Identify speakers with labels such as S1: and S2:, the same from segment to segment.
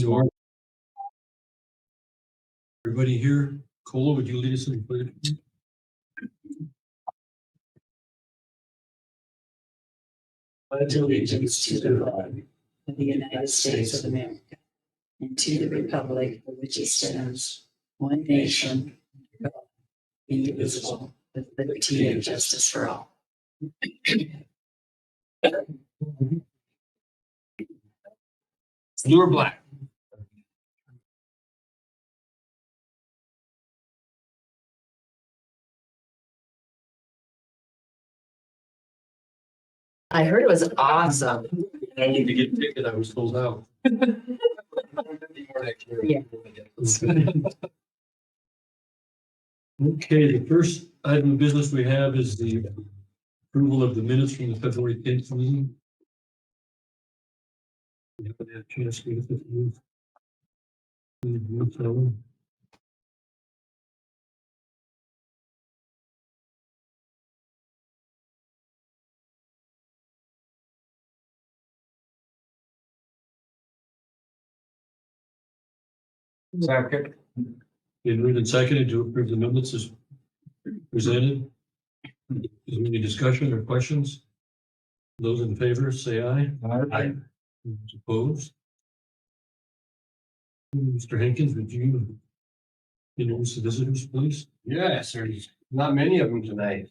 S1: Or everybody here, Cola, would you lead us in prayer?
S2: Pledge allegiance to the flag of the United States of America and to the republic for which it stands, one nation, under God, indivisible, with liberty and justice for all.
S1: Blue or black?
S2: I heard it was awesome.
S1: I need to get a ticket, I was sold out.
S2: Yeah.
S1: Okay, the first item of business we have is the approval of the minutes from the February 10th meeting. We haven't had a chance to get this moved.
S3: Second.
S1: Been moved and seconded to approve the minutes as presented. Is there any discussion or questions? Those in favor, say aye.
S3: Aye.
S1: Those opposed? Mr. Hankins, would you introduce the visitors, please?
S3: Yes, there's not many of them tonight.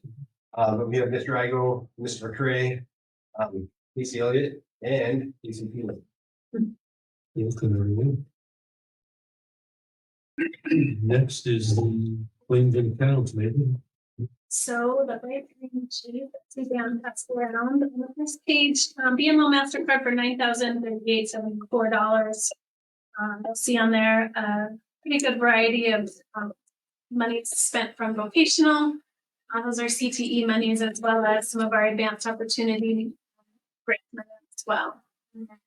S3: But we have Mr. Igo, Mr. McCray, Casey Elliott, and Casey Peeler.
S1: Welcome, everyone. Next is the claims and accounts, maybe.
S4: So the right thing to Suzanne passed around on the first page, BMO MasterCard for $9,038.74. You'll see on there a pretty good variety of money spent from vocational. Those are CTE monies as well as some of our advanced opportunity grant money as well. And then,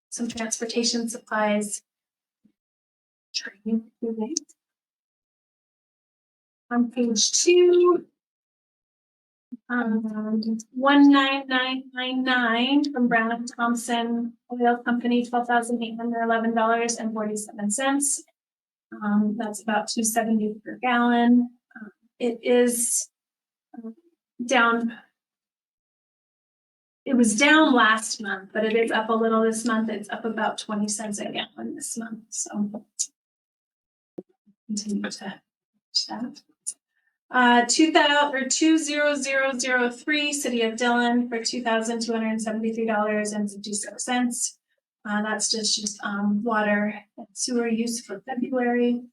S4: some transportation supplies. Training. On page 2, 19999 from Brown and Thompson Oil Company, $12,811.47. That's about $2.70 per gallon. It is down. It was down last month, but it is up a little this month. It's up about 20 cents a gallon this month. So continue to that. 20003 City of Dillon for $2,273.56. That's just water and sewer use for February.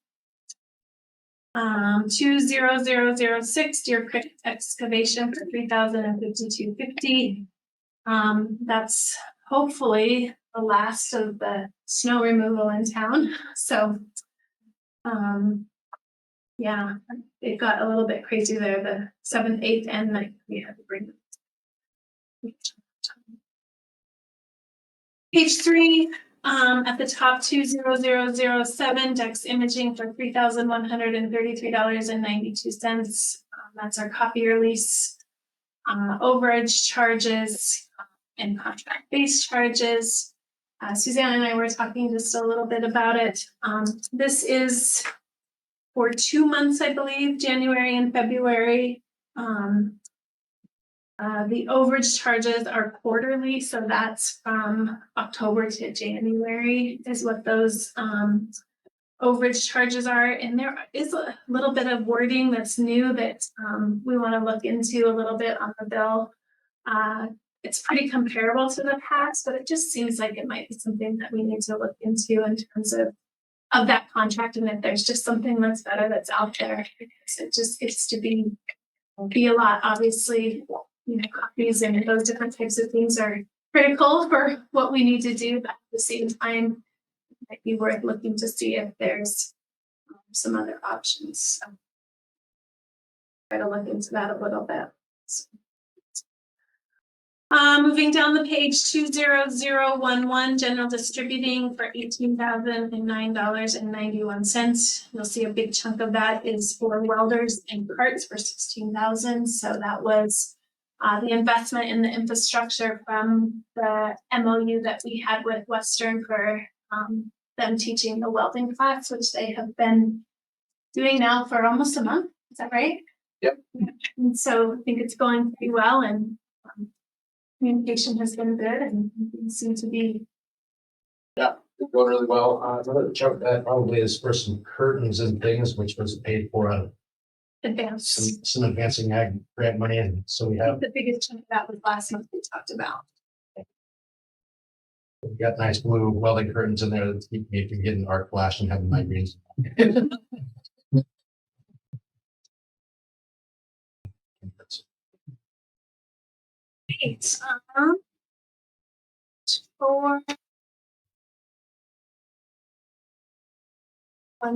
S4: 20006 Deer Creek excavation for $3,052.50. That's hopefully the last of the snow removal in town. So yeah, it got a little bit crazy there. The 7th, 8th, and 9th, we had to bring it. Page 3, at the top, 20007 Dex Imaging for $3,133.92. That's our copier lease, overage charges, and contract-based charges. Suzanne and I were talking just a little bit about it. This is for 2 months, I believe, January and February. The overage charges are quarterly, so that's from October to January is what those overage charges are. And there is a little bit of wording that's new that we want to look into a little bit on the bill. It's pretty comparable to the past, but it just seems like it might be something that we need to look into in terms of that contract, and if there's just something that's better that's out there, because it just gets to be a lot. Obviously, copies and those different types of things are critical for what we need to do, but at the same time, it might be worth looking to see if there's some other options. So try to look into that a little bit. So. Moving down the page, 20011 General Distributing for $18,009.91. You'll see a big chunk of that is for welders and carts for $16,000. So that was the investment in the infrastructure from the MOU that we had with Western for them teaching the welding class, which they have been doing now for almost a month. Is that right?
S3: Yep.
S4: And so I think it's going pretty well, and communication has been good, and things seem to be
S3: Going really well. Another chunk that probably is for some curtains and things, which was paid for out of
S4: advanced.
S3: some advancing ag grant money. And so we have,
S4: The biggest chunk of that was last month we talked about.
S3: we've got nice blue welding curtains in there that keep me from getting arc flash and having migraines.
S4: Great. For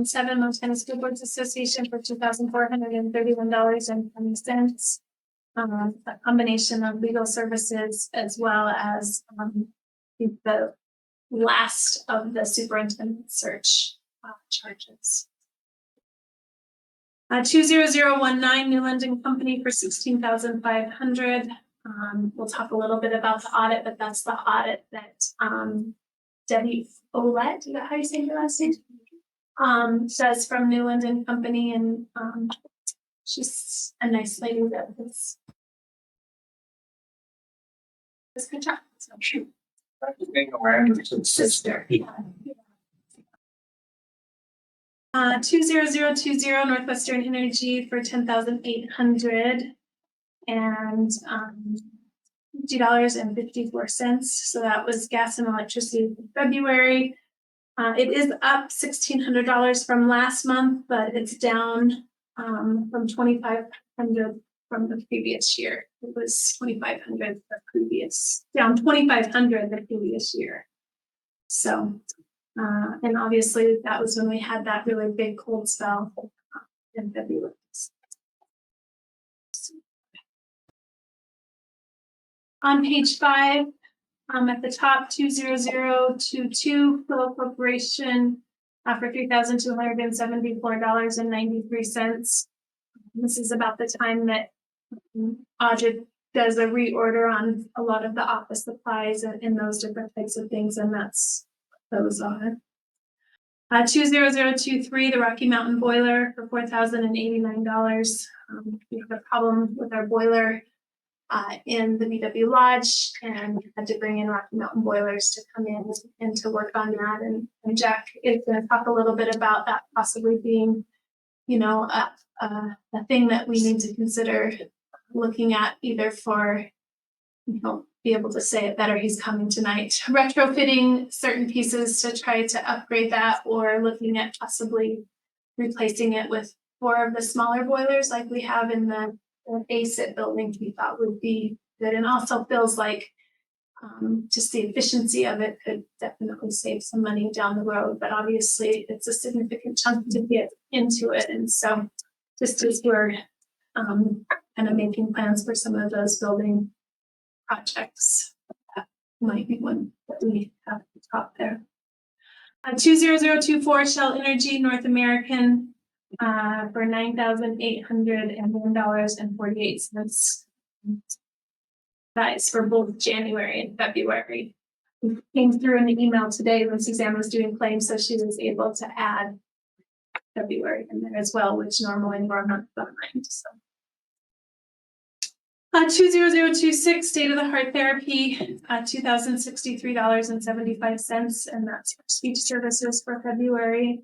S4: 17 Montana School Boards Association for $2,431.20. A combination of legal services as well as the last of the superintendent search charges. 20019 New London Company for $16,500. We'll talk a little bit about the audit, but that's the audit that Debbie Olet, is that how you say your last name? Says from New London Company, and she's a nice lady that does a good job. So, sister. Yeah. 20020 Northwestern Energy for $10,800 and $50.54. So that was gas and electricity for February. It is up $1,600 from last month, but it's down from $2,500 from the previous year. It was $2,500 the previous, down $2,500 the previous year. So, and obviously that was when we had that really big cold spell in February. On page 5, at the top, 20022 Pillow Corporation for $3,274.93. This is about the time that Audra does a reorder on a lot of the office supplies and those different types of things, and that's those on. 20023, the Rocky Mountain Boiler for $4,089. We have a problem with our boiler in the VW Lodge, and had to bring in Rocky Mountain Boilers to come in and to work on that. And Jack is going to talk a little bit about that possibly being, you know, a thing that we need to consider looking at, either for, you know, be able to say it better, he's coming tonight, retrofitting certain pieces to try to upgrade that, or looking at possibly replacing it with 4 of the smaller boilers like we have in the ASIT building. We thought would be good, and also feels like just the efficiency of it could definitely save some money down the road, but obviously it's a significant chunk to get into it. And so just as we're kind of making plans for some of those building projects, that might be one that we have at the top there. 20024 Shell Energy North American for $9,801.48. That is for both January and February. It came through in the email today when Suzanne was doing claims, so she was able to add February in there as well, which normally we're a month behind. So 20026 State of the Heart Therapy, $2,063.75, and that's for speech services for February.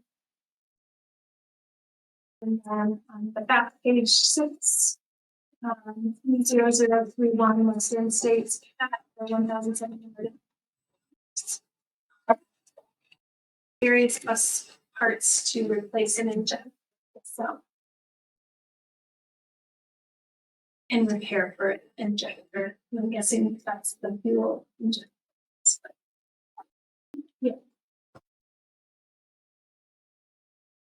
S4: And then on the back page 6, 0031 Western States for $1,700. Various bus parts to replace and inject. So, and repair for injector. I'm guessing that's the fuel injector. Yeah.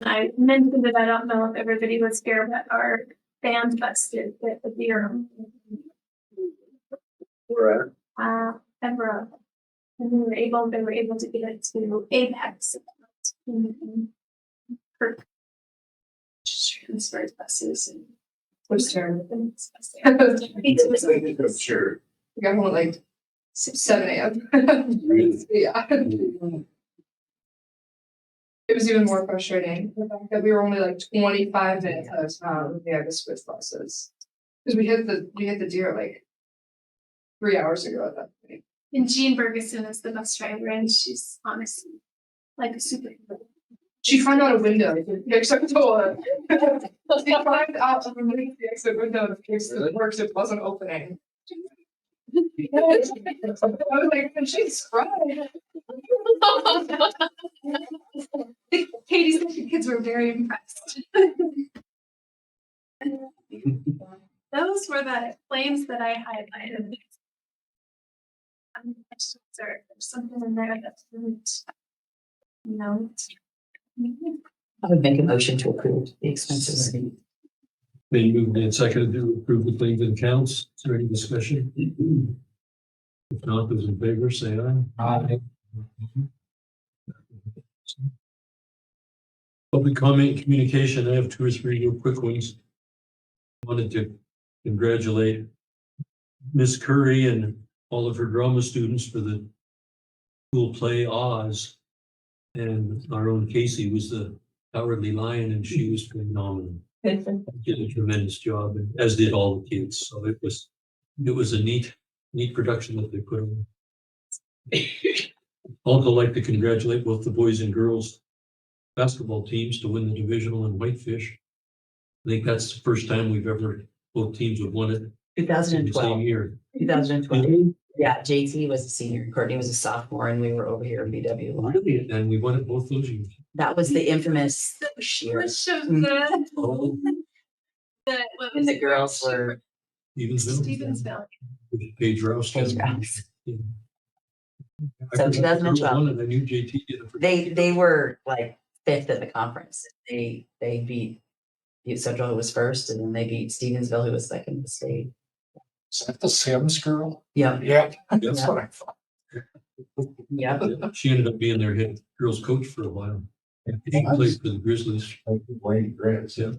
S4: I mentioned that I don't know if everybody was here, but our band busted with the beer.
S3: We're at
S4: Edinburgh. And they were able to get it to Apex. Kirk just transferred buses and
S5: Sure.
S3: sure.
S5: We got home at like 7 a.m. Yeah. It was even more frustrating, the fact that we were only like 25 minutes out of town, we had to switch buses. Cause we hit the deer like 3 hours ago at that point.
S4: And Jean Bergeson is the bus driver and she's honestly like a superhero.
S5: She climbed out a window, the exit door. She climbed out underneath the exit window in case it works, it wasn't opening. I was like, and she's right.
S4: Katie said the kids were very impressed. Those were the claims that I highlighted. There's something in there that didn't note.
S2: I would make a motion to approve the expenses.
S1: They moved and seconded to approve the claims and accounts. Is there any discussion? If not, those in favor, say aye.
S3: Aye.
S1: Public comment and communication. I have 2 or 3 real quick ones. Wanted to congratulate Miss Curry and all of her drama students for the school play Oz. And our own Casey was the Cowardly Lion and she was phenomenal. Did a tremendous job, and as did all the kids. So it was a neat production that they put on. Also like to congratulate both the boys and girls basketball teams to win the divisional in Whitefish. I think that's the first time both teams have won it in the same
S2: 2012.
S1: year.
S2: 2012. Yeah, JT was a senior, Courtney was a sophomore, and we were over here in BW.
S1: Really? And we won it both those years.
S2: That was the infamous year.
S4: Which shows the,
S1: Oh,
S4: what
S2: And
S4: was
S2: the
S4: it?
S2: girls were
S4: Stevensville.
S1: Paige Rouse.
S2: Paige Rouse.
S1: Yeah. I
S2: So
S1: forgot the girls
S2: 2012.
S1: won it. I knew JT did it.
S2: They were like 5th in the conference. They beat Butte Central, who was 1st, and then they beat Stevensville, who was 2nd in the state.
S6: Is that the Sims girl?
S2: Yeah,
S6: Yeah, that's
S2: Yeah.
S6: what I thought.
S2: yeah.
S1: She ended up being their head girls coach for a while. She played for the Grizzlies.
S6: Wayne Grant.
S1: Yeah.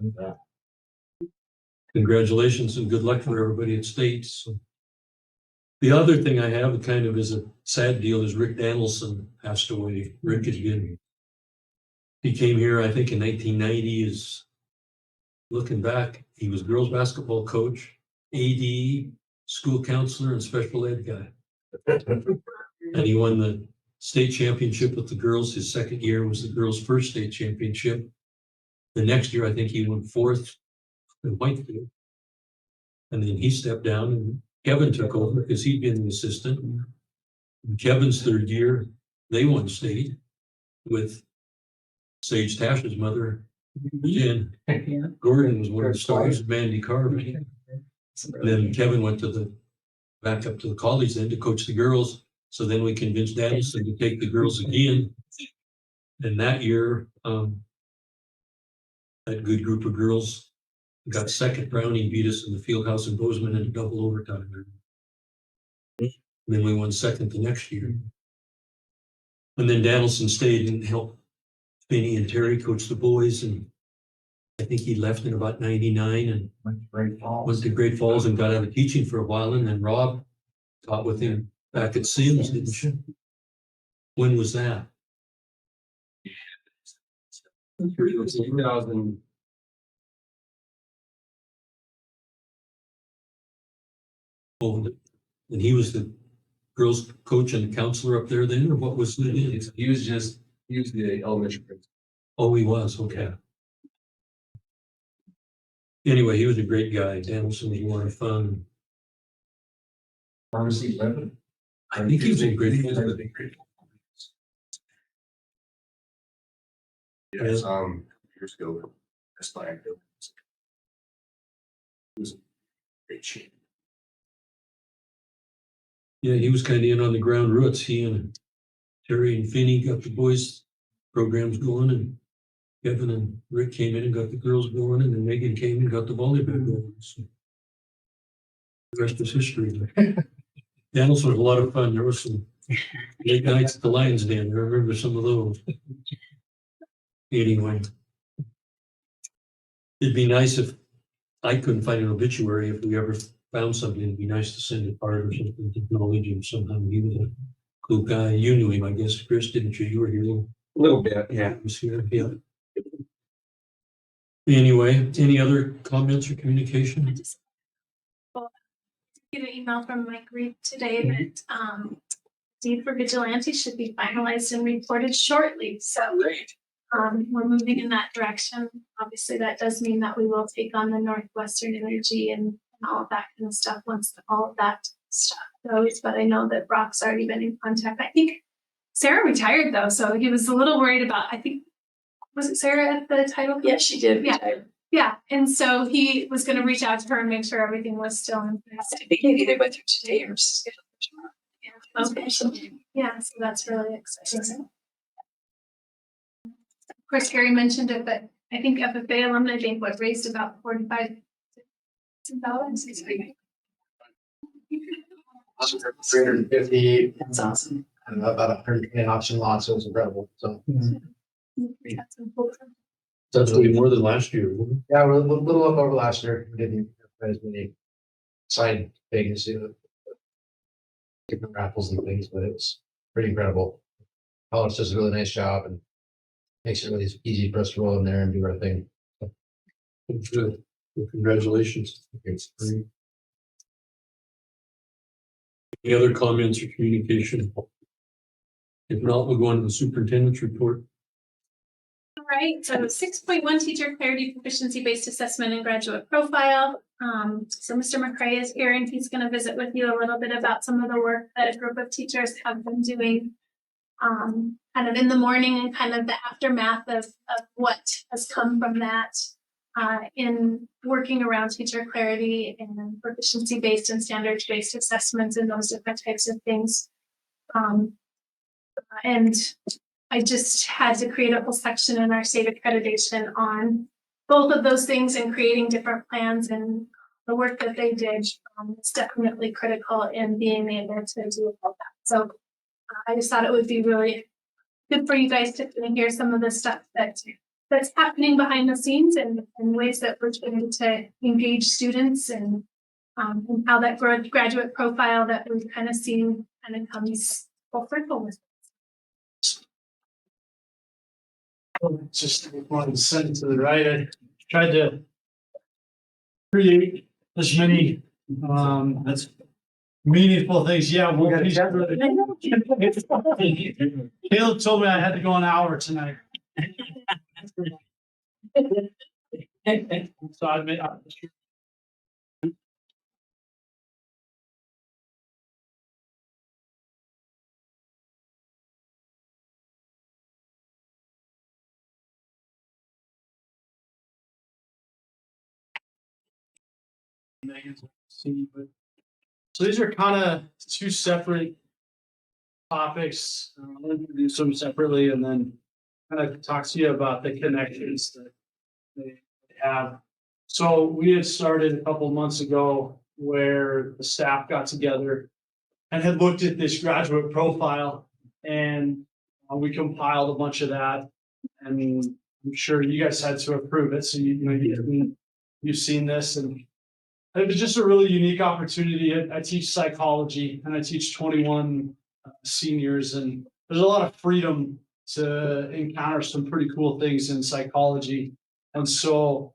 S1: Congratulations and good luck for everybody at state. So. The other thing I have kind of is a sad deal is Rick Danielson passed away. Rick again. He came here, I think in 1990 is looking back, he was girls basketball coach, AD, school counselor and special ed guy. And he won the state championship with the girls. His second year was the girls' first state championship. The next year, I think he won 4th in Whitefield. And then he stepped down and Kevin took over because he'd been the assistant. In Kevin's 3rd year, they won state with Sage Tash's mother, Jen.
S2: Yeah.
S1: Gordon was one of the stars, Mandy Carver. And then Kevin went back up to the college then to coach the girls. So then we convinced Danielson to take the girls again. And that year, that good group of girls got 2nd round. He beat us in the field house in Bozeman in a double overtime. And then we won 2nd the next year. And then Danielson stayed and helped Finney and Terry coach the boys. And I think he left in about 99 and went to Great Falls and got out of teaching for a while. And then Rob taught with him back at Sims, didn't you? When was that?
S3: 2000.
S1: Oh, and he was the girls' coach and counselor up there then, or what was it?
S3: He was the elementary principal.
S1: Oh, he was, okay. Anyway, he was a great guy. Danielson was a lot of fun.
S6: Pharmacy weapon.
S1: I think he was in Great Falls.
S6: Yes, years ago, that's my idea. It was great shape.
S1: Yeah, he was kind of in on the ground roots. He and Terry and Finney got the boys' programs going, and Kevin and Rick came in and got the girls going, and then Megan came and got the volleyball going. So the rest is history. Danielson was a lot of fun. There was some late nights at the Lions Den. I remember some of those. Anyway, it'd be nice if I couldn't find an obituary. If we ever found something, it'd be nice to send a card or something to acknowledge him somehow. He was a cool guy. You knew him, I guess. Chris, didn't you? You were here.
S3: A little bit, yeah.
S1: atmosphere, yeah. Anyway, any other comments or communication?
S4: I just get an email from Mike Reed today that deed for vigilante should be finalized and reported shortly. So we're moving in that direction. Obviously, that does mean that we will take on the Northwestern Energy and all of that kind of stuff once all of that stuff goes. But I know that Brock's already been in contact. I think Sarah retired though, so he was a little worried about, I think, was it Sarah at the title?
S2: Yes, she did.
S4: Yeah.
S2: retire.
S4: Yeah, and so he was gonna reach out to her and make sure everything was still in place.
S2: I think he either with her today or scheduled for tomorrow.
S4: Okay, so, yeah, so that's really exciting. Of course, Gary mentioned it, but I think FFA Alumni Banquet raised about $45,000.
S7: $350
S2: That's awesome.
S7: and about 110 auction lots. So it was incredible. So
S4: We had some folks.
S1: That's way more than last year. Wasn't
S7: yeah, we're a little up over last year. We didn't have as many side things, different raffles and things, but it was pretty incredible. College does a really nice job and makes it really easy for us to roll in there and do our thing.
S1: it? Good. Well, congratulations.
S7: It's pretty.
S1: Any other comments or communication? If not, we'll go on to the superintendent's report.
S4: All right, so 6.1 teacher clarity proficiency based assessment and graduate profile. So Mr. McCray is here and he's going to visit with you a little bit about some of the work that a group of teachers have been doing kind of in the morning and kind of the aftermath of what has come from that in working around teacher clarity and proficiency based and standards based assessments and those different types of things. And I just had to create a whole section in our state accreditation on both of those things and creating different plans, and the work that they did is definitely critical in being able to do all that. So I just thought it would be really good for you guys to hear some of the stuff that's happening behind the scenes and ways that we're trying to engage students and how that graduate profile that we've kind of seen kind of comes full circle with.
S8: Just one sentence to the right. I tried to create as many that's meaningful things. Yeah,
S7: We got a
S8: piece
S7: chat.
S8: of it. Caleb told me I had to go an hour tonight. So I made. So these are kind of two separate topics. I'm going to do some separately and then kind of talk to you about the connections that they have. So we had started a couple months ago where the staff got together and had looked at this graduate profile, and we compiled a bunch of that. And I'm sure you guys had to approve it. So you've seen this, and it was just a really unique opportunity. I teach psychology and I teach 21 seniors, and there's a lot of freedom to encounter some pretty cool things in psychology. And so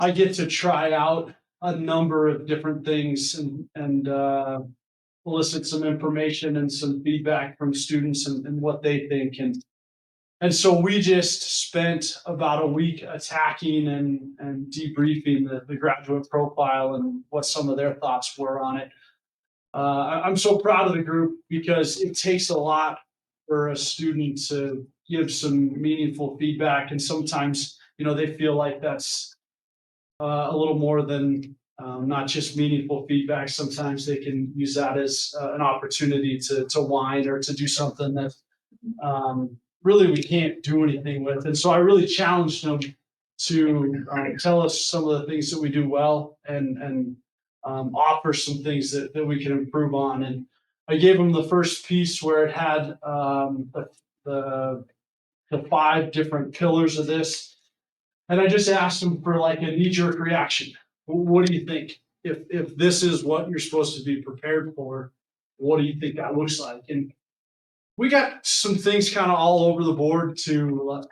S8: I get to try out a number of different things and elicit some information and some feedback from students and what they think. And so we just spent about a week attacking and debriefing the graduate profile and what some of their thoughts were on it. I'm so proud of the group because it takes a lot for a student to give some meaningful feedback. And sometimes, they feel like that's a little more than not just meaningful feedback. Sometimes they can use that as an opportunity to whine or to do something that really we can't do anything with. And so I really challenged them to tell us some of the things that we do well and offer some things that we can improve on. And I gave them the first piece where it had the 5 different pillars of this. And I just asked them for like a knee-jerk reaction. What do you think? If this is what you're supposed to be prepared for, what do you think that looks like? And we got some things kind of all over the board to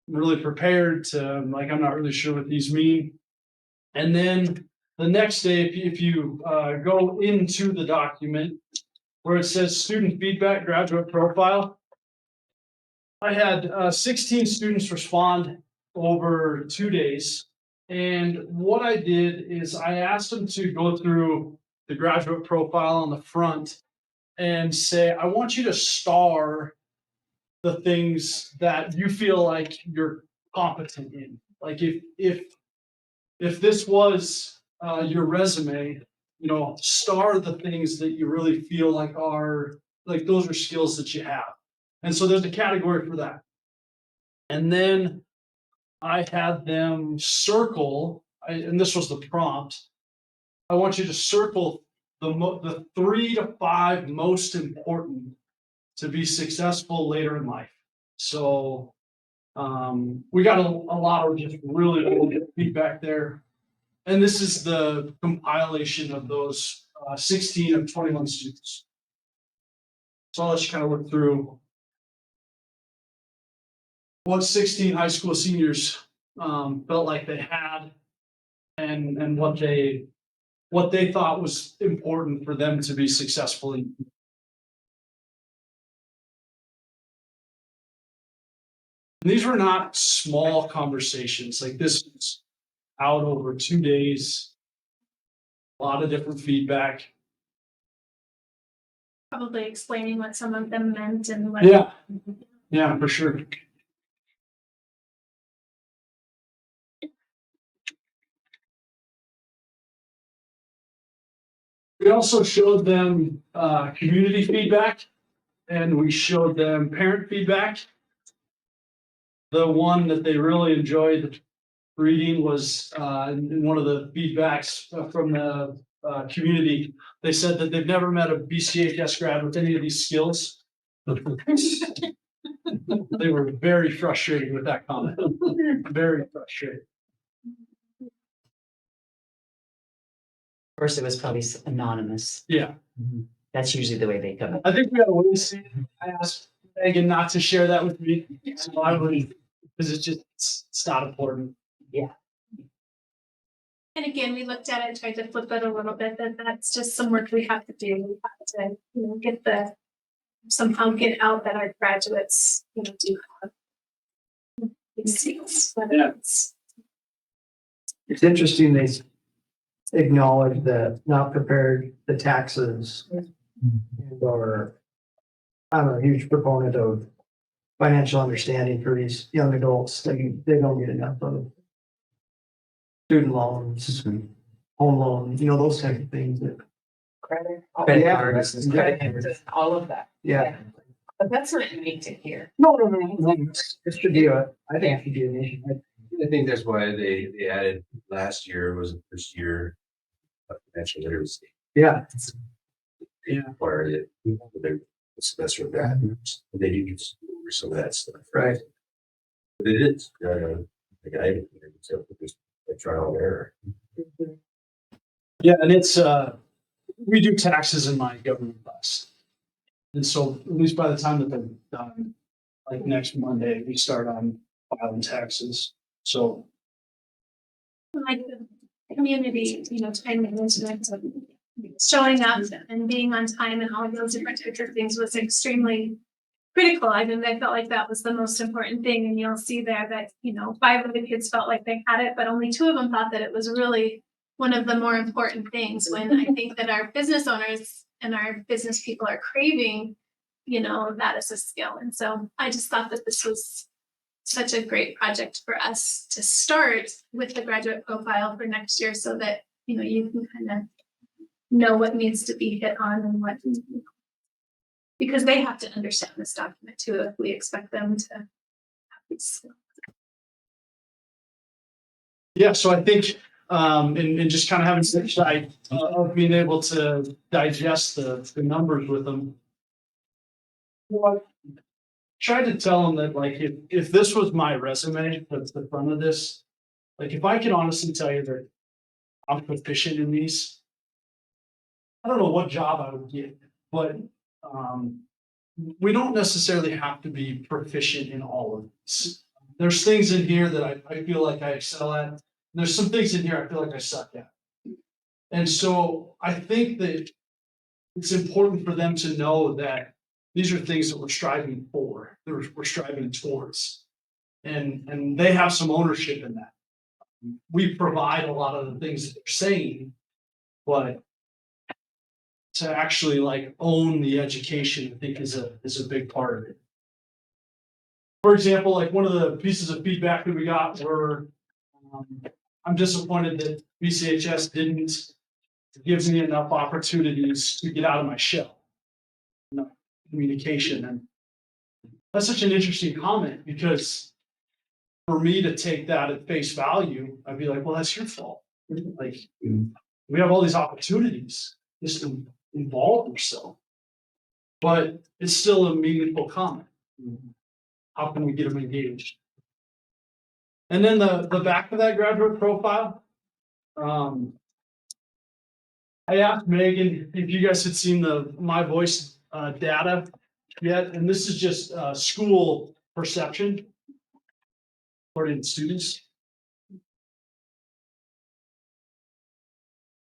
S8: really prepared to, like, I'm not really sure what these mean. And then the next day, if you go into the document where it says student feedback, graduate profile, I had 16 students respond over 2 days. And what I did is I asked them to go through the graduate profile on the front and say, I want you to star the things that you feel like you're competent in. Like if this was your resume, you know, star the things that you really feel like are like those are skills that you have. And so there's a category for that. And then I had them circle, and this was the prompt. I want you to circle the 3 to 5 most important to be successful later in life. So we got a lot of just really good feedback there. And this is the compilation of those 16 of 21 students. So let's kind of look through what 16 high school seniors felt like they had and what they thought was important for them to be successful in. And these were not small conversations. Like this was out over 2 days, a lot of different feedback.
S4: Probably explaining what some of them meant and what.
S8: Yeah, for sure. We also showed them community feedback and we showed them parent feedback. The one that they really enjoyed reading was in one of the feedbacks from the community. They said that they've never met a BCHS grad with any of these skills. They were very frustrated with that comment. Very frustrated.
S2: First, it was probably anonymous.
S8: Yeah.
S2: That's usually the way they come.
S8: I think we gotta wait and see. I asked Megan not to share that with me. So I would, because it's not important.
S4: And again, we looked at it, tried to flip it a little bit, that's just some work we have to do. We have to, you know, somehow get out that our graduates, you know, do have these skills, whether
S8: Yeah.
S9: It's interesting they acknowledge that not prepared the taxes or I'm a huge proponent of financial understanding for these young adults. They don't get enough of student loans, home loans, you know, those type of things that.
S10: Credit.
S9: Yeah.
S10: Credit, all of that.
S9: Yeah.
S10: But that's not unique to here.
S9: No. It should be I think it should be a nation.
S3: I think that's why they added last year was the first year of financial literacy.
S9: Yeah.
S3: Required it, they're a semester of that, they do just over some of that stuff.
S9: Right.
S3: But it is, the guy, so just a trial and error.
S8: Yeah, and it's we do taxes in my government class. And so at least by the time that they're done, like next Monday, we start on filing taxes. So
S4: like the community, you know, time management, showing up and being on time and all of those different types of things was extremely critical. I mean, I felt like that was the most important thing. And you'll see there that, you know, 5 of the kids felt like they had it, but only 2 of them thought that it was really one of the more important things, when I think that our business owners and our business people are craving, you know, that as a skill. And so I just thought that this was such a great project for us to start with the graduate profile for next year, so that, you know, you can kind of know what needs to be hit on and what, because they have to understand this document too, if we expect them to have these skills.
S8: yeah, so I think and just kind of having some insight of being able to digest the numbers with them. Well, I tried to tell them that, like, if this was my resume that's the front of this, like, if I could honestly tell you that I'm proficient in these, I don't know what job I would get, but we don't necessarily have to be proficient in all of these. There's things in here that I feel like I excel at. There's some things in here I feel like I suck at. And so I think that it's important for them to know that these are things that we're striving for, that we're striving towards. And they have some ownership in that. We provide a lot of the things that they're saying, but to actually like own the education, I think is a big part of it. For example, like one of the pieces of feedback that we got were, I'm disappointed that BCHS didn't give me enough opportunities to get out of my shell. Enough communication, and that's such an interesting comment because for me to take that at face value, I'd be like, well, that's your fault. Like we have all these opportunities just to involve yourself, but it's still a meaningful comment. How can we get them engaged? And then the back of that graduate profile, I asked Megan if you guys had seen the My Voice data yet, and this is just school perception according to students.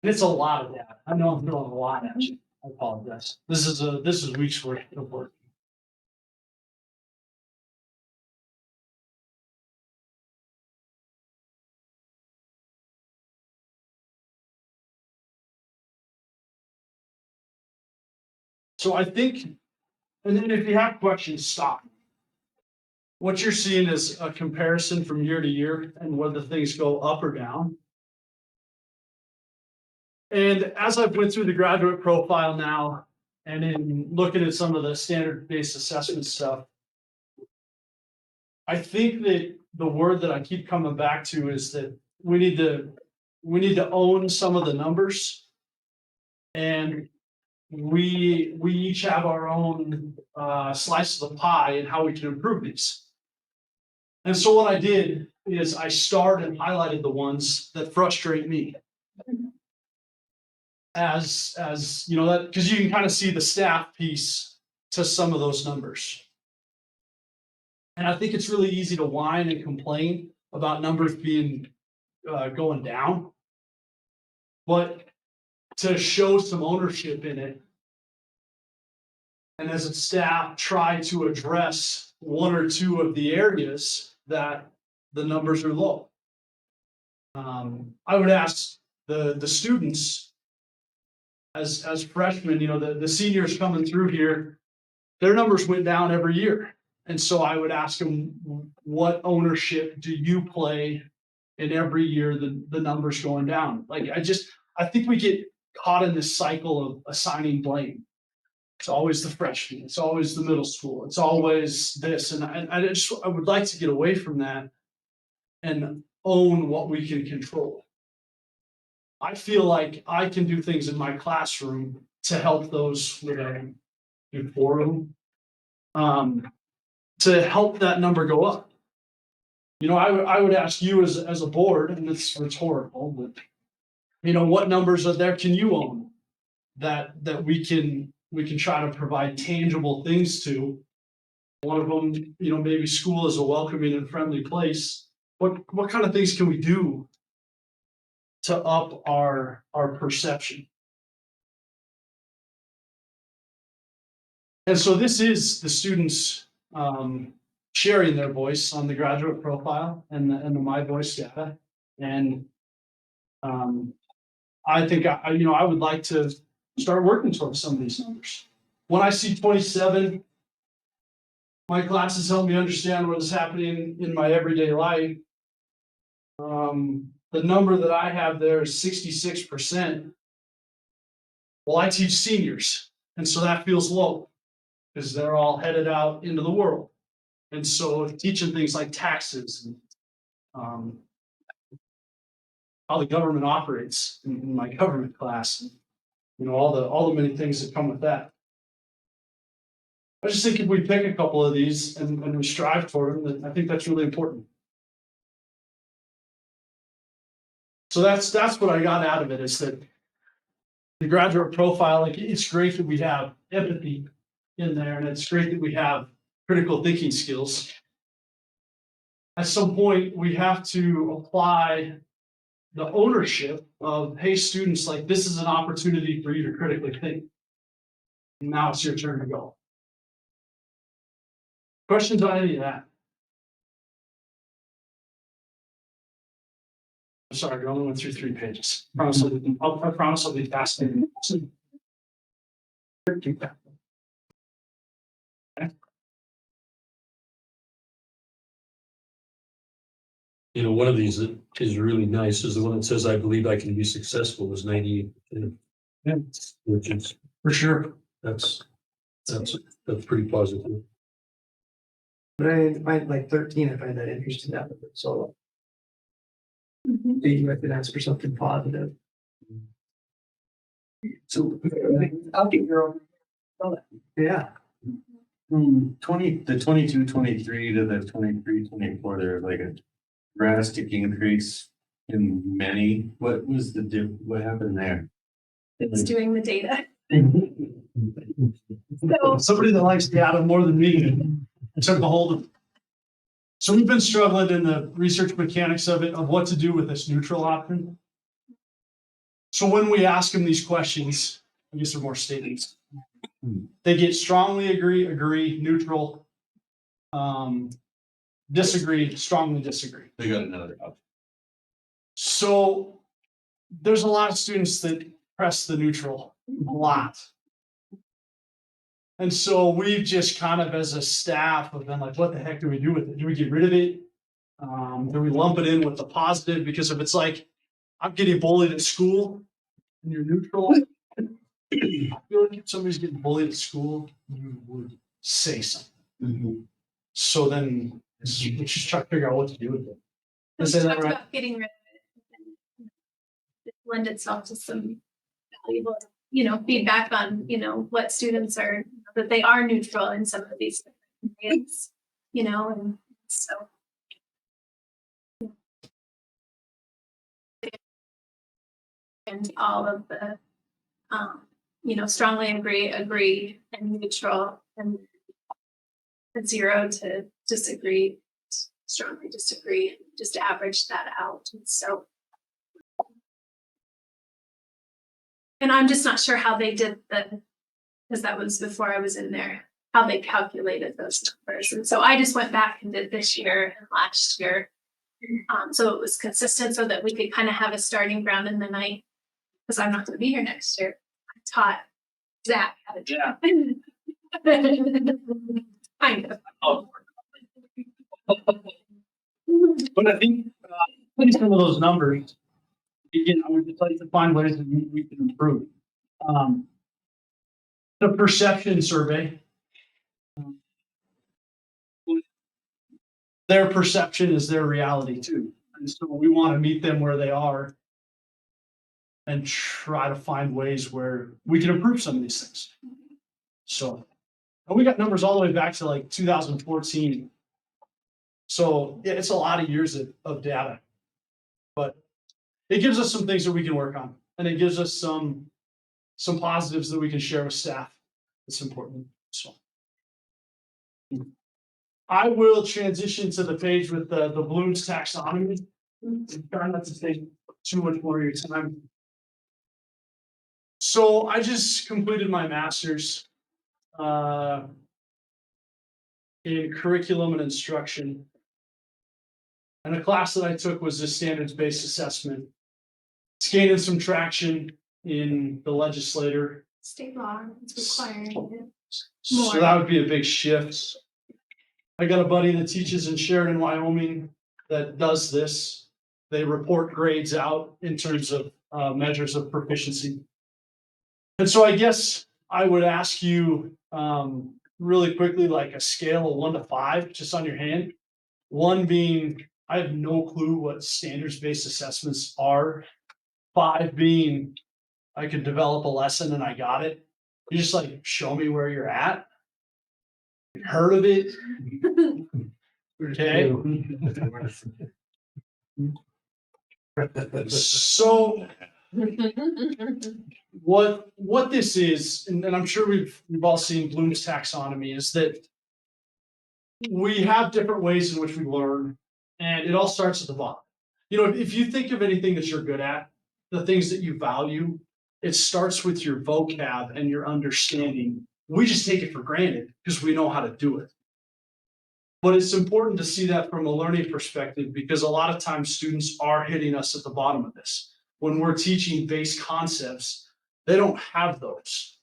S8: And it's a lot of data. I know I'm throwing a lot at you. I apologize. This is weeks worth of work. So I think, and then if you have questions, stop. What you're seeing is a comparison from year to year and whether things go up or down. And as I've went through the graduate profile now, and in looking at some of the standard-based assessment stuff, I think that the word that I keep coming back to is that we need to own some of the numbers, and we each have our own slices of pie and how we can improve these. And so what I did is I starred and highlighted the ones that frustrate me. As you know, that because you can kind of see the staff piece to some of those numbers. And I think it's really easy to whine and complain about numbers being going down. But to show some ownership in it, and as a staff try to address one or two of the areas that the numbers are low. I would ask the students as freshmen, you know, the seniors coming through here, their numbers went down every year. And so I would ask them, what ownership do you play in every year the numbers going down? Like I think we get caught in this cycle of assigning blame. It's always the freshman, it's always the middle school, it's always this. And I would like to get away from that and own what we can control. I feel like I can do things in my classroom to help those that I do for them, to help that number go up. You know, I would ask you as a board, and it's rhetorical, but you know, what numbers are there can you own that we can try to provide tangible things to. One of them, you know, maybe school is a welcoming and friendly place. What kind of things can we do to up our perception? And so this is the students sharing their voice on the graduate profile and the My Voice data. And I think I would like to start working towards some of these numbers. When I see 27, my classes help me understand what is happening in my everyday life. The number that I have there is 66%. Well, I teach seniors, and so that feels low because they're all headed out into the world. And so teaching things like taxes and how the government operates in my government class, and, you know, all the many things that come with that. I just think if we pick a couple of these and we strive toward them, I think that's really important. So that's what I got out of it, is that the graduate profile, like, it's great that we have empathy in there, and it's great that we have critical thinking skills. At some point, we have to apply the ownership of, hey, students, like this is an opportunity for you to critically think. Now it's your turn to go. Questions on any of that? I'm sorry, I only went through 3 pages. I promise I'll be fascinating.
S1: You know, one of these that is really nice is the one that says, I believe I can be successful, is 98.
S8: Yeah.
S1: Which is,
S8: For sure.
S1: that's pretty positive.
S9: But I find like 13, I find that interesting, that, so you recognize for something positive.
S6: So,
S2: I'll get your own.
S9: Yeah.
S6: from the 22-23 to the 23-24, there's like a drastic increase in many. What was what happened there?
S4: It's doing the data. So
S8: Somebody that likes data more than me took a hold of. So we've been struggling in the research mechanics of it, of what to do with this neutral option. So when we ask them these questions, I guess they're more statements. They get strongly agree, neutral, disagree, strongly disagree.
S6: They got another option.
S8: So there's a lot of students that press the neutral, a lot. And so we've just kind of, as a staff, have been like, what the heck do we do with it? Do we get rid of it? Do we lump it in with the positive? Because if it's like, I'm getting bullied at school and you're neutral, I feel like if somebody's getting bullied at school, you would say something. So then we just try to figure out what to do with it.
S4: we
S8: Is that
S4: talked
S8: right?
S4: about getting rid of it. It lend itself to some valuable, feedback on, what students are, that they are neutral in some of these areas, and so. And all of the, strongly agree, and neutral, and 0 to disagree, strongly disagree, just average that out. And so. And I'm just not sure how they did because that was before I was in there, how they calculated those numbers. And so I just went back and did this year and last year. So it was consistent so that we could kind of have a starting ground in the night. Because I'm not going to be here next year. I taught Zach how to do it. Kind of.
S8: But I think putting some of those numbers, again, I would just like to find ways that we can improve. The perception survey. Their perception is their reality too. And so we want to meet them where they are and try to find ways where we can improve some of these things. So, and we got numbers all the way back to like 2014. So yeah, it's a lot of years of data, but it gives us some things that we can work on, and it gives us some positives that we can share with staff. It's important. So I will transition to the page with the Bloom's taxonomy. Try not to take too much more of your time. So I just completed my master's in curriculum and instruction. And the class that I took was a standards-based assessment. It's gaining some traction in the legislature.
S4: State law is requiring it.
S8: So that would be a big shift. I got a buddy that teaches in Sheridan, Wyoming that does this. They report grades out in terms of measures of proficiency. And so I guess I would ask you really quickly, like a scale of 1 to 5, just on your hand. 1 being, I have no clue what standards-based assessments are. 5 being, I could develop a lesson and I got it. You just like show me where you're at. Heard of it? Okay. So What this is, and I'm sure we've all seen Bloom's taxonomy, is that we have different ways in which we learn, and it all starts at the bottom. You know, if you think of anything that you're good at, the things that you value, it starts with your vocab and your understanding. We just take it for granted because we know how to do it. But it's important to see that from a learning perspective, because a lot of times students are hitting us at the bottom of this. When we're teaching base concepts, they don't have those.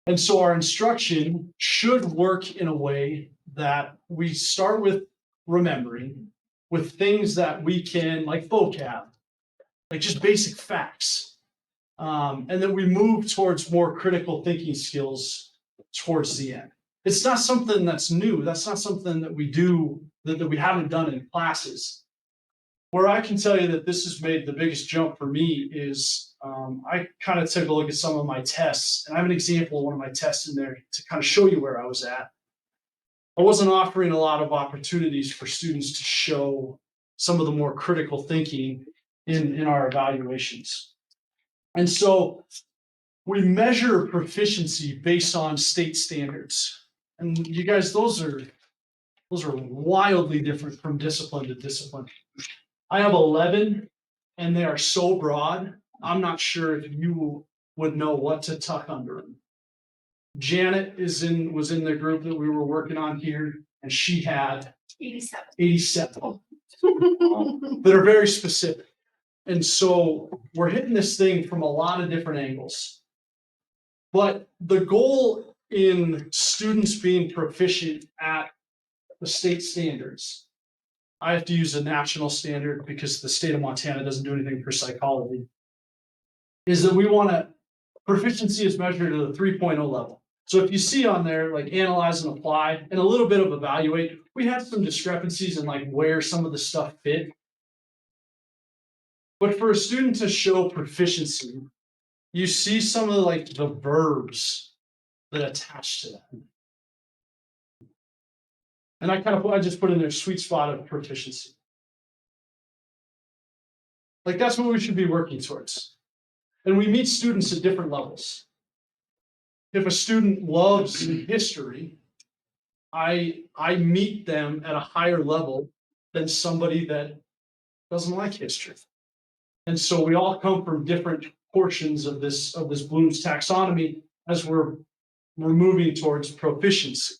S8: And so our instruction should work in a way that we start with remembering, with things that we can, like vocab, like just basic facts. And then we move towards more critical thinking skills towards the end. It's not something that's new. That's not something that we do, that we haven't done in classes. Where I can tell you that this has made the biggest jump for me is I kind of took a look at some of my tests, and I have an example of one of my tests in there to kind of show you where I was at. I wasn't offering a lot of opportunities for students to show some of the more critical thinking in our evaluations. And so we measure proficiency based on state standards. And you guys, those are wildly different from discipline to discipline. I have 11, and they are so broad, I'm not sure if you would know what to tuck under them. Janet was in the group that we were working on here, and she had 87 that are very specific. And so we're hitting this thing from a lot of different angles. But the goal in students being proficient at the state standards, I have to use a national standard because the state of Montana doesn't do anything for psychology, is that we want to, proficiency is measured at a 3.0 level. So if you see on there, like analyze and apply, and a little bit of evaluate, we had some discrepancies in like where some of the stuff fit. But for a student to show proficiency, you see some of the verbs that attach to that. And I just put in their sweet spot of proficiency. Like that's what we should be working towards. And we meet students at different levels. If a student loves history, I meet them at a higher level than somebody that doesn't like history. And so we all come from different portions of this Bloom's taxonomy as we're moving towards proficiency.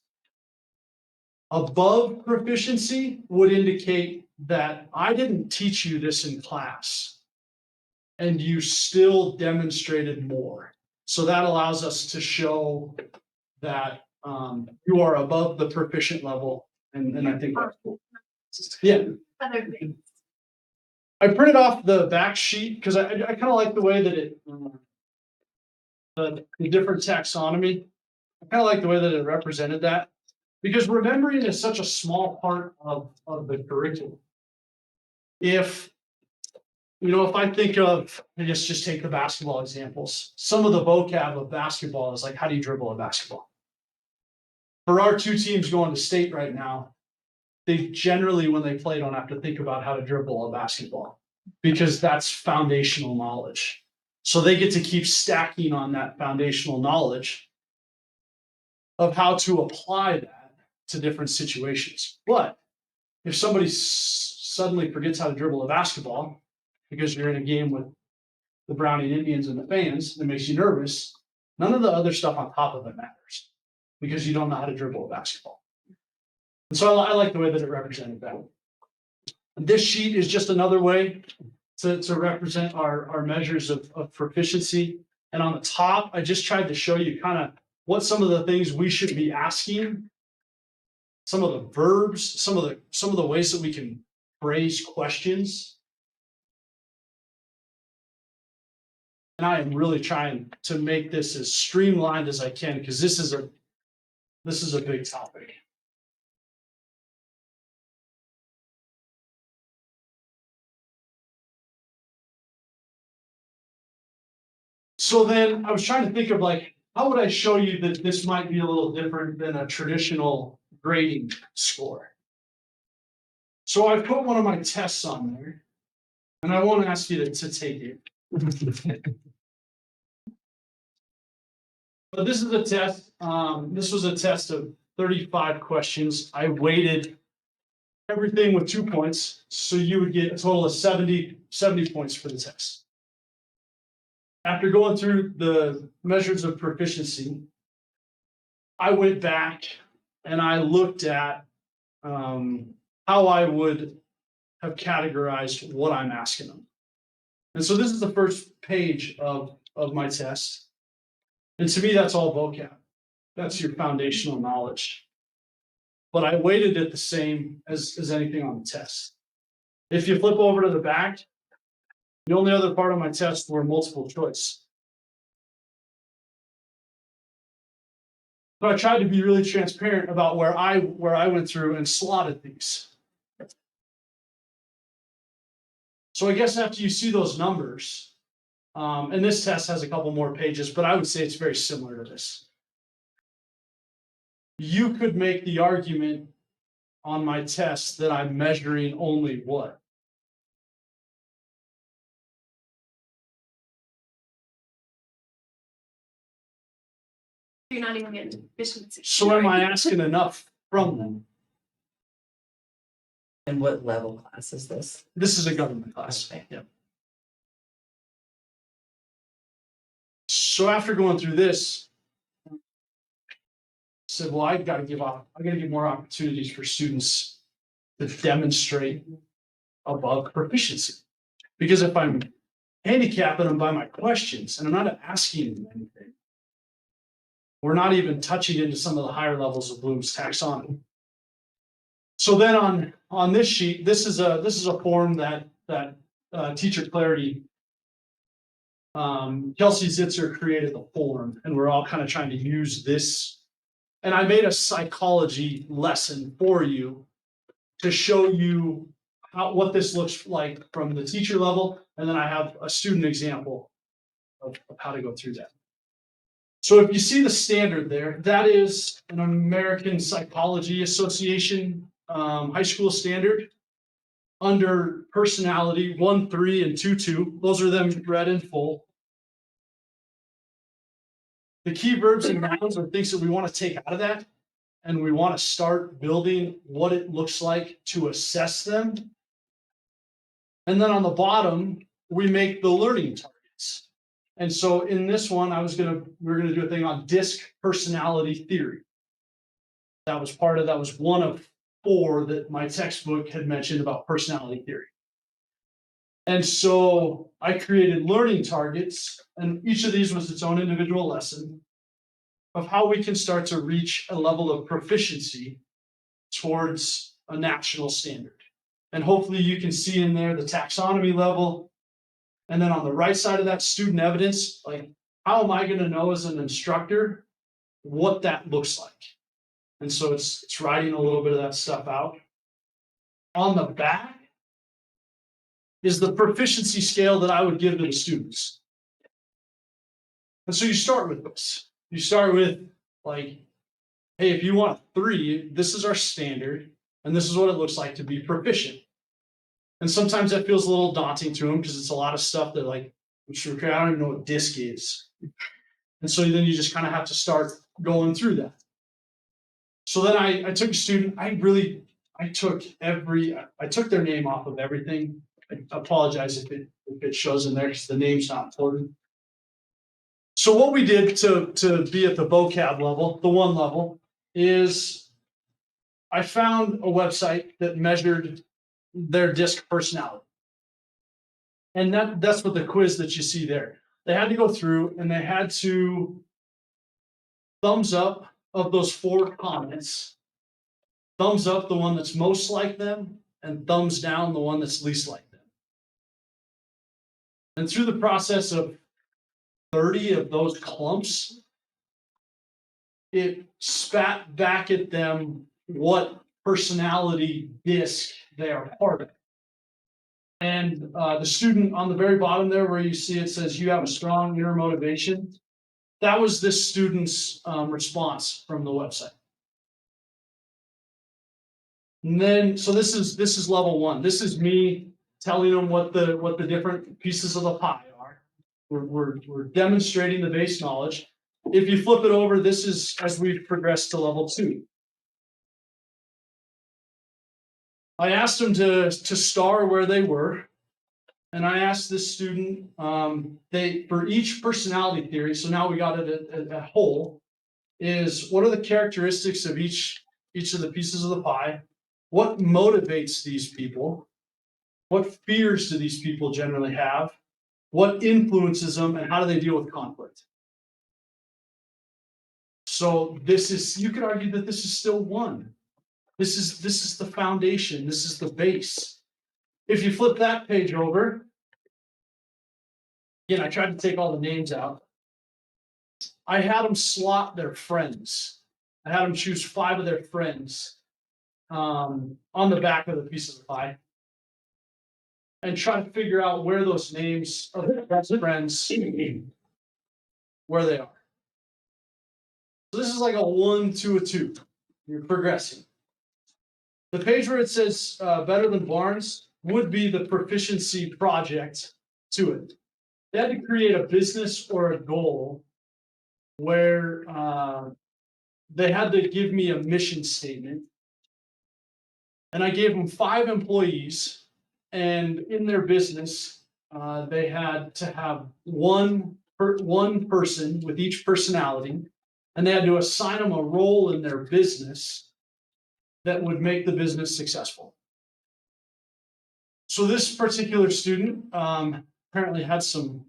S8: Above proficiency would indicate that I didn't teach you this in class, and you still demonstrated more. So that allows us to show that you are above the proficient level, and I think that's cool. Yeah.
S4: Other things.
S8: I printed off the back sheet because I kind of like the way that it, the different taxonomy, I kind of like the way that it represented that. Because remembering is such a small part of the curriculum. If I think of, I guess just take the basketball examples, some of the vocab of basketball is like, how do you dribble a basketball? For our two teams going to state right now, they generally, when they play, don't have to think about how to dribble a basketball because that's foundational knowledge. So they get to keep stacking on that foundational knowledge of how to apply that to different situations. But if somebody suddenly forgets how to dribble a basketball because you're in a game with the Browning Indians and the fans, that makes you nervous, none of the other stuff on top of it matters because you don't know how to dribble a basketball. And so I like the way that it represented that. And this sheet is just another way to represent our measures of proficiency. And on the top, I just tried to show you kind of what some of the things we should be asking, some of the verbs, some of the ways that we can phrase questions. And I am really trying to make this as streamlined as I can because this is a big topic. So then I was trying to think of like, how would I show you that this might be a little different than a traditional grading score? So I put one of my tests on there, and I won't ask you to take it, But this is a test, this was a test of 35 questions. I weighted everything with 2 points, so you would get a total of 70 points for the test. After going through the measures of proficiency, I went back and I looked at how I would have categorized what I'm asking them. And so this is the first page of my test. And to me, that's all vocab. That's your foundational knowledge. But I weighted it the same as anything on the test. If you flip over to the back, the only other part of my test were multiple choice. But I tried to be really transparent about where I went through and slotted these. So I guess after you see those numbers, and this test has a couple more pages, but I would say it's very similar to this. You could make the argument on my test that I'm measuring only what?
S4: You're not even getting efficiency.
S8: So am I asking enough from them?
S2: And what level class is this?
S8: This is a government class.
S2: Okay.
S8: Yep. So after going through this, I said, well, I gotta give more opportunities for students to demonstrate above proficiency. Because if I'm handicapping them by my questions and I'm not asking them anything, we're not even touching into some of the higher levels of Bloom's taxonomy. So then on this sheet, this is a form that Teacher Clarity, Kelsey Zitzer created the form, and we're all kind of trying to use this. And I made a psychology lesson for you to show you what this looks like from the teacher level, and then I have a student example of how to go through that. So if you see the standard there, that is an American Psychology Association high school standard. Under personality 1.3 and 2.2, those are them read in full. The key verbs and nouns are things that we want to take out of that, and we want to start building what it looks like to assess them. And then on the bottom, we make the learning targets. And so in this one, we're gonna do a thing on DISC personality theory. That was one of 4 that my textbook had mentioned about personality theory. And so I created learning targets, and each of these was its own individual lesson of how we can start to reach a level of proficiency towards a national standard. And hopefully you can see in there the taxonomy level. And then on the right side of that, student evidence, like how am I going to know as an instructor what that looks like? And so it's writing a little bit of that stuff out. On the back is the proficiency scale that I would give to the students. And so you start with this. You start with like, hey, if you want a 3, this is our standard, and this is what it looks like to be proficient. And sometimes that feels a little daunting to them because it's a lot of stuff that like, I don't even know what DISC is. And so then you just kind of have to start going through that. So then I took a student, I took their name off of everything. I apologize if it shows in there because the name's not important. So what we did to be at the vocab level, the 1 level, is I found a website that measured their DISC personality. And that's what the quiz that you see there. They had to go through and they had to thumbs up of those 4 comments, thumbs up the one that's most like them, and thumbs down the one that's least like them. And through the process of 30 of those clumps, it spat back at them what personality DISC they are part of. And the student on the very bottom there where you see it says you have a strong inner motivation, that was this student's response from the website. And then, so this is level 1. This is me telling them what the different pieces of the pie are. we're demonstrating the base knowledge. If you flip it over, this is as we progress to level 2. I asked them to star where they were. And I asked this student, for each personality theory, so now we got it at whole, is what are the characteristics of each of the pieces of the pie? What motivates these people? What fears do these people generally have? What influences them, and how do they deal with conflict? So you could argue that this is still one. This is the foundation. This is the base. If you flip that page over, again, I tried to take all the names out. I had them slot their friends. I had them choose 5 of their friends on the back of the pieces of pie, and try to figure out where those names of their best friends, where they are. So this is like a 1 to a 2. You're progressing. The page where it says better than Barnes would be the proficiency project to it. They had to create a business or a goal where they had to give me a mission statement. And I gave them 5 employees, and in their business, they had to have one person with each personality, and they had to assign them a role in their business that would make the business successful. So this particular student apparently had some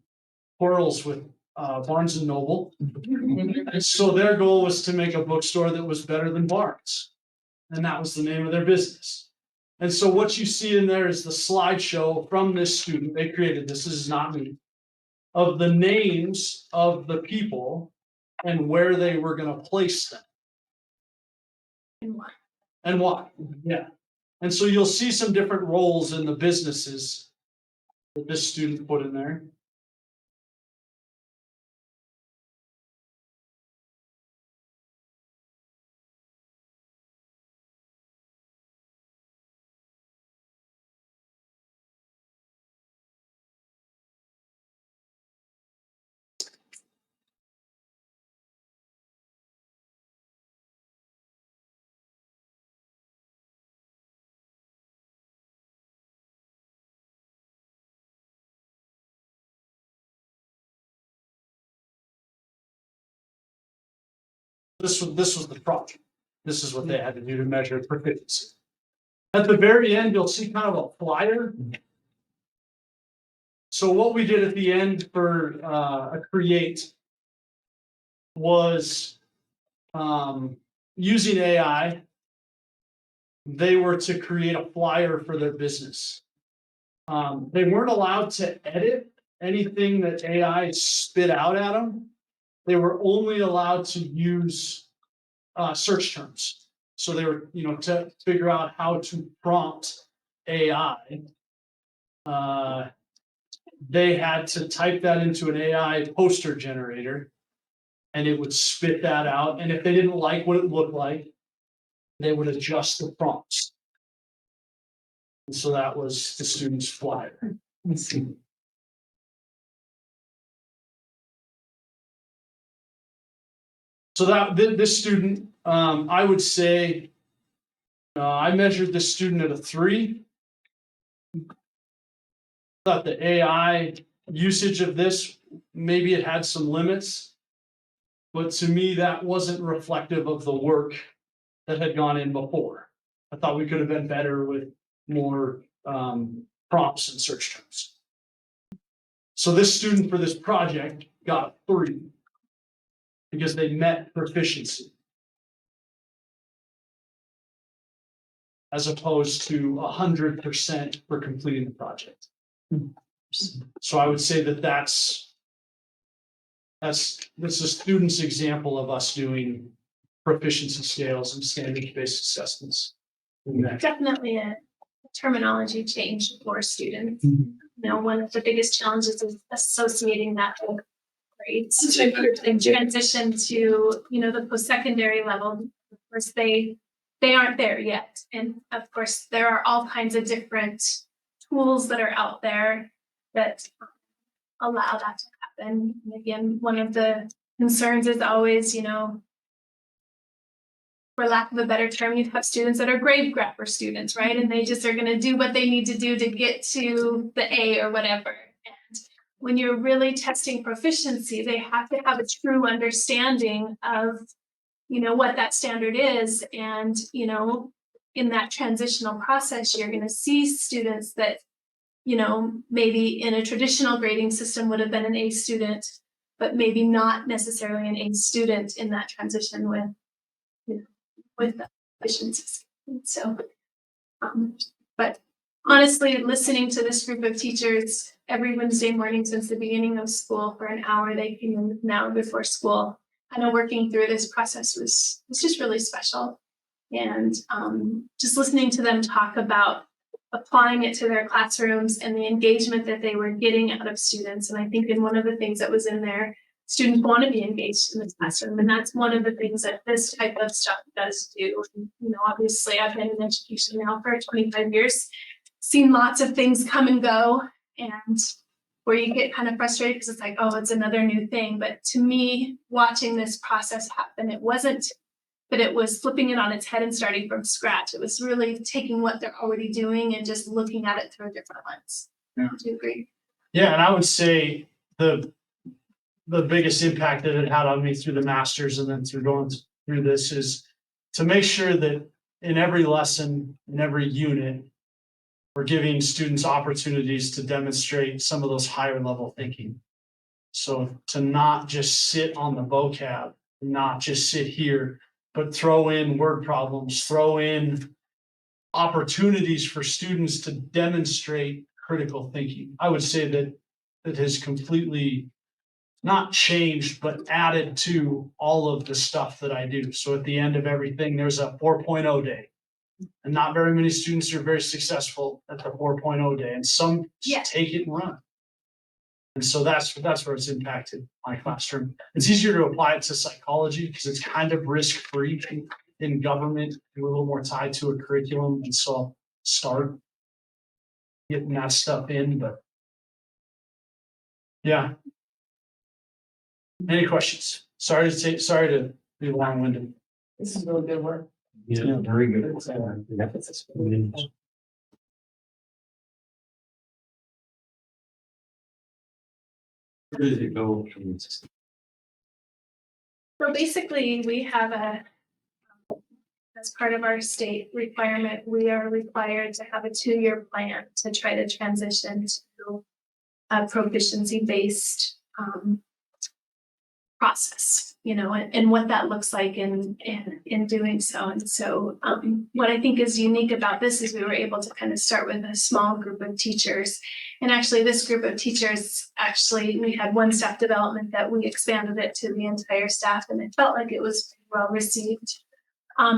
S8: quarrels with Barnes and Noble. And so their goal was to make a bookstore that was better than Barnes. And that was the name of their business. And so what you see in there is the slideshow from this student. They created this is not me, of the names of the people and where they were going to place them. And why. Yeah. And so you'll see some different roles in the businesses that this student put in there. This was the project. This is what they had to do to measure proficiency. At the very end, you'll see kind of a flyer. So what we did at the end for a create was using AI. They were to create a flyer for their business. They weren't allowed to edit anything that AI spit out at them. They were only allowed to use search terms. So they were, to figure out how to prompt AI. They had to type that into an AI poster generator, and it would spit that out. And if they didn't like what it looked like, they would adjust the prompts. And so that was the student's flyer. So that this student, I would say, I measured this student at a 3. Thought the AI usage of this, maybe it had some limits, but to me that wasn't reflective of the work that had gone in before. I thought we could have been better with more prompts and search terms. So this student for this project got a 3 because they met proficiency, as opposed to 100% for completing the project. So I would say that that's a student's example of us doing proficiency scales and standards-based assessments.
S4: Definitely a terminology change for students. One of the biggest challenges is associating that with grades and transition to, the post-secondary level. Of course, they aren't there yet. And of course, there are all kinds of different tools that are out there that allow that to happen. And again, one of the concerns is always, you know, for lack of a better term, you have students that are grave grabber students, right? And they just are going to do what they need to do to get to the A or whatever. And when you're really testing proficiency, they have to have a true understanding of, you know, what that standard is. And, you know, in that transitional process, you're going to see students that, you know, maybe in a traditional grading system would have been an A student, but maybe not necessarily an A student in that transition with, you know, with the proficiency. So, but honestly, listening to this group of teachers every Wednesday morning since the beginning of school for an hour, they came in an hour before school. I know working through this process was just really special. And just listening to them talk about applying it to their classrooms and the engagement that they were getting out of students. And I think in one of the things that was in there, students want to be engaged in the classroom. And that's one of the things that this type of stuff does do. And, you know, obviously I've been in education now for 25 years, seen lots of things come and go, and where you get kind of frustrated because it's like, oh, it's another new thing. But to me, watching this process happen, it wasn't that it was flipping it on its head and starting from scratch. It was really taking what they're already doing and just looking at it through a different lens.
S8: Yeah.
S4: Do you agree?
S8: Yeah, and I would say the biggest impact that it had on me through the masters and then through going through this is to make sure that in every lesson, in every unit, we're giving students opportunities to demonstrate some of those higher level thinking. So to not just sit on the vocab, not just sit here, but throw in word problems, throw in opportunities for students to demonstrate critical thinking. I would say that it has completely not changed, but added to all of the stuff that I do. So at the end of everything, there's a 4.0 day. And not very many students are very successful at the 4.0 day, and some just take it and run. And so that's where it's impacted my classroom. It's easier to apply it to psychology because it's kind of risk-free. In government, you're a little more tied to a curriculum, and so I'll start getting that stuff in. But yeah. Any questions? Sorry to be long-winded.
S10: This is really good work.
S1: Yeah, very good.
S6: Where does it go from?
S4: So basically, we have as part of our state requirement, we are required to have a 2-year plan to try to transition to a proficiency-based process, you know, and what that looks like in doing so. And so what I think is unique about this is we were able to kind of start with a small group of teachers. And actually this group of teachers, we had one staff development that we expanded it to the entire staff, and it felt like it was well received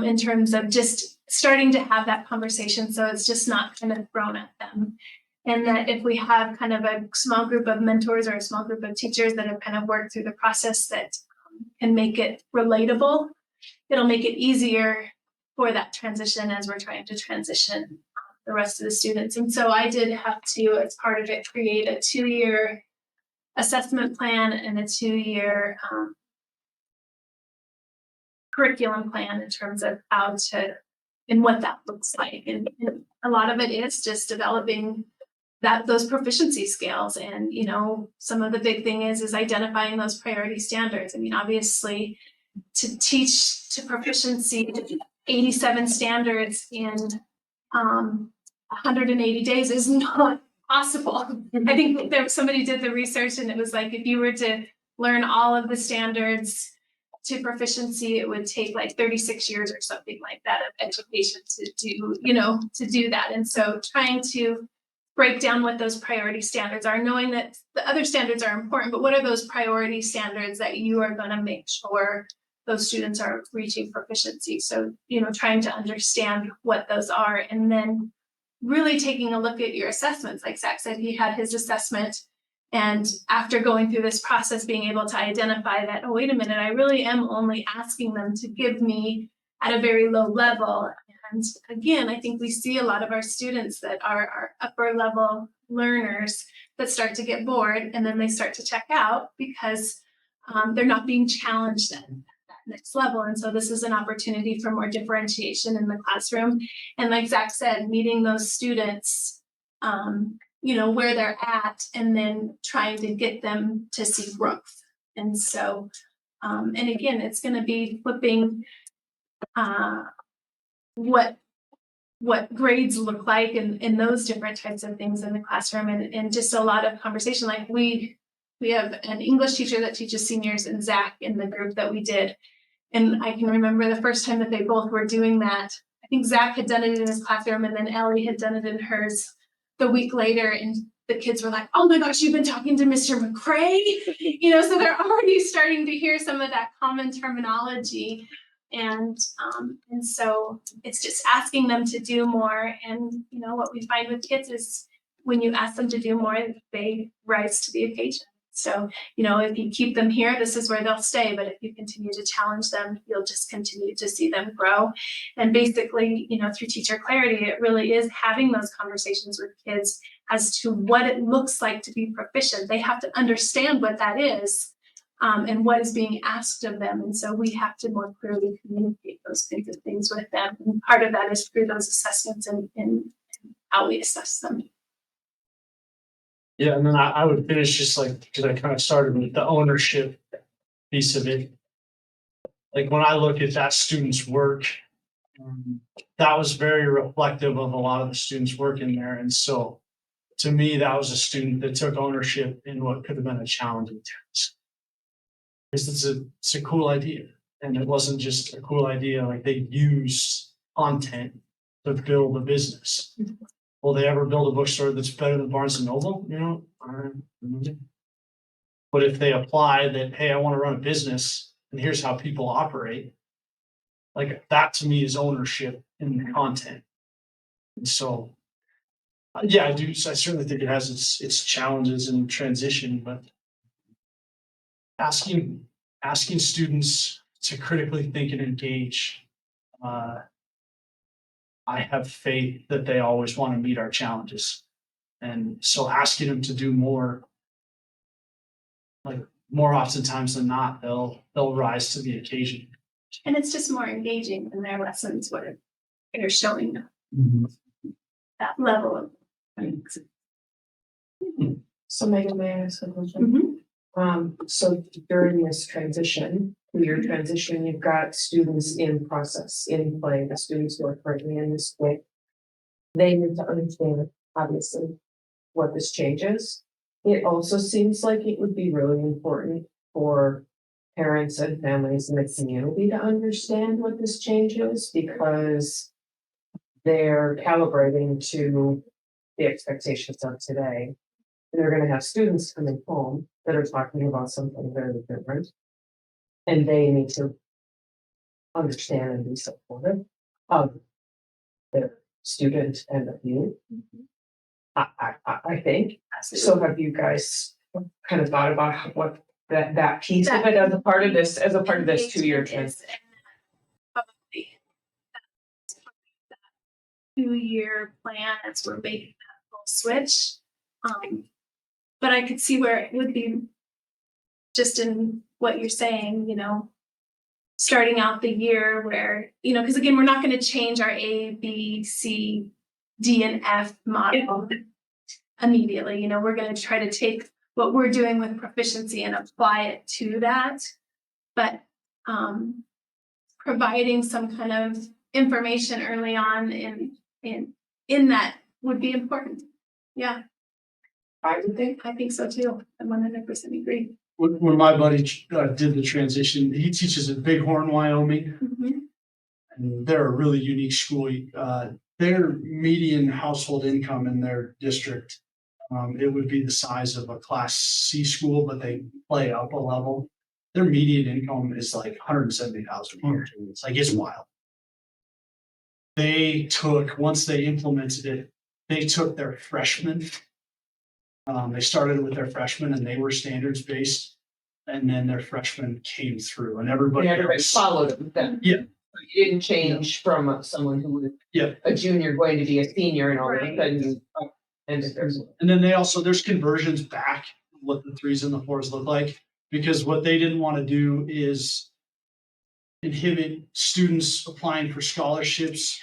S4: in terms of just starting to have that conversation. So it's just not kind of thrown at them. And that if we have kind of a small group of mentors or a small group of teachers that have kind of worked through the process that can make it relatable, it'll make it easier for that transition as we're trying to transition the rest of the students. And so I did have to, as part of it, create a 2-year assessment plan and a 2-year curriculum plan in terms of how to, and what that looks like. And a lot of it is just developing those proficiency scales. And, you know, some of the big thing is identifying those priority standards. I mean, obviously to teach to proficiency 87 standards in 180 days is not possible. I think somebody did the research and it was like, if you were to learn all of the standards to proficiency, it would take like 36 years or something like that of education to do that. And so trying to break down what those priority standards are, knowing that the other standards are important, but what are those priority standards that you are going to make sure those students are reaching proficiency? So, you know, trying to understand what those are, and then really taking a look at your assessments. Like Zach said, he had his assessment, and after going through this process, being able to identify that, oh, wait a minute, I really am only asking them to give me at a very low level. And again, I think we see a lot of our students that are our upper level learners that start to get bored and then they start to check out because they're not being challenged at that next level. And so this is an opportunity for more differentiation in the classroom. And like Zach said, meeting those students, where they're at and then trying to get them to see growth. And so, and again, it's going to be flipping what grades look like and those different types of things in the classroom and just a lot of conversation. Like we have an English teacher that teaches seniors and Zach in the group that we did. And I can remember the first time that they both were doing that. I think Zach had done it in his classroom and then Ellie had done it in hers the week later. And the kids were like, oh my gosh, you've been talking to Mr. McCray? So they're already starting to hear some of that common terminology. And so it's just asking them to do more. And, what we find with kids is when you ask them to do more, they rise to the occasion. So, if you keep them here, this is where they'll stay. But if you continue to challenge them, you'll just continue to see them grow. And basically, through Teacher Clarity, it really is having those conversations with kids as to what it looks like to be proficient. They have to understand what that is. And what is being asked of them. And so we have to more clearly communicate those kinds of things with them. And part of that is through those assessments and how we assess them.
S8: Yeah, and then I would finish just because I kind of started with the ownership piece of it. Like when I look at that student's work, that was very reflective of a lot of the students working there. And so to me, that was a student that took ownership in what could have been a challenging task. It's a cool idea. And it wasn't just a cool idea, like they used content to build a business. Will they ever build a bookstore that's better than Barnes and Noble? I don't know. But if they apply that, hey, I want to run a business and here's how people operate, like that to me is ownership in the content. And so, yeah, I certainly think it has its challenges in transition, but asking students to critically think and engage, I have faith that they always want to meet our challenges. And so asking them to do more, like more oftentimes than not, they'll rise to the occasion.
S4: And it's just more engaging in their lessons where they're showing that level of
S10: So Megan, may I ask a question? So during this transition, through your transition, you've got students in process, in play, the students who are currently in this way. They need to understand, obviously, what this change is. It also seems like it would be really important for parents and families in the community to understand what this change is because they're calibrating to the expectations of today. And they're going to have students coming home that are talking about something very different. And they need to understand and be supportive of their student and of you. I think. So have you gues kind of thought about what that piece of it as a part of this 2-year transition?
S4: Probably that 2-year plan as we're making that full switch. But I could see where it would be just in what you're saying, starting out the year where, because again, we're not going to change our A, B, C, D, and F model immediately. We're going to try to take what we're doing with proficiency and apply it to that. But providing some kind of information early on in that would be important. Yeah. I think so too. I 100% agree.
S8: When my buddy did the transition, he teaches at Bighorn, Wyoming. And they're a really unique school. Their median household income in their district, it would be the size of a Class C school, but they play up a level. Their median income is like $170,000 a year. It's wild. Once they implemented it, they took their freshmen. They started with their freshmen and they were standards based. And then their freshmen came through and everybody
S10: Followed them then.
S8: Yeah.
S10: You didn't change from someone who was
S8: Yeah.
S10: a junior going to be a senior and all of a
S4: Right.
S10: sudden you up- and there's
S8: And then there's conversions back, what the 3s and the 4s look like, because what they didn't want to do is inhibit students applying for scholarships.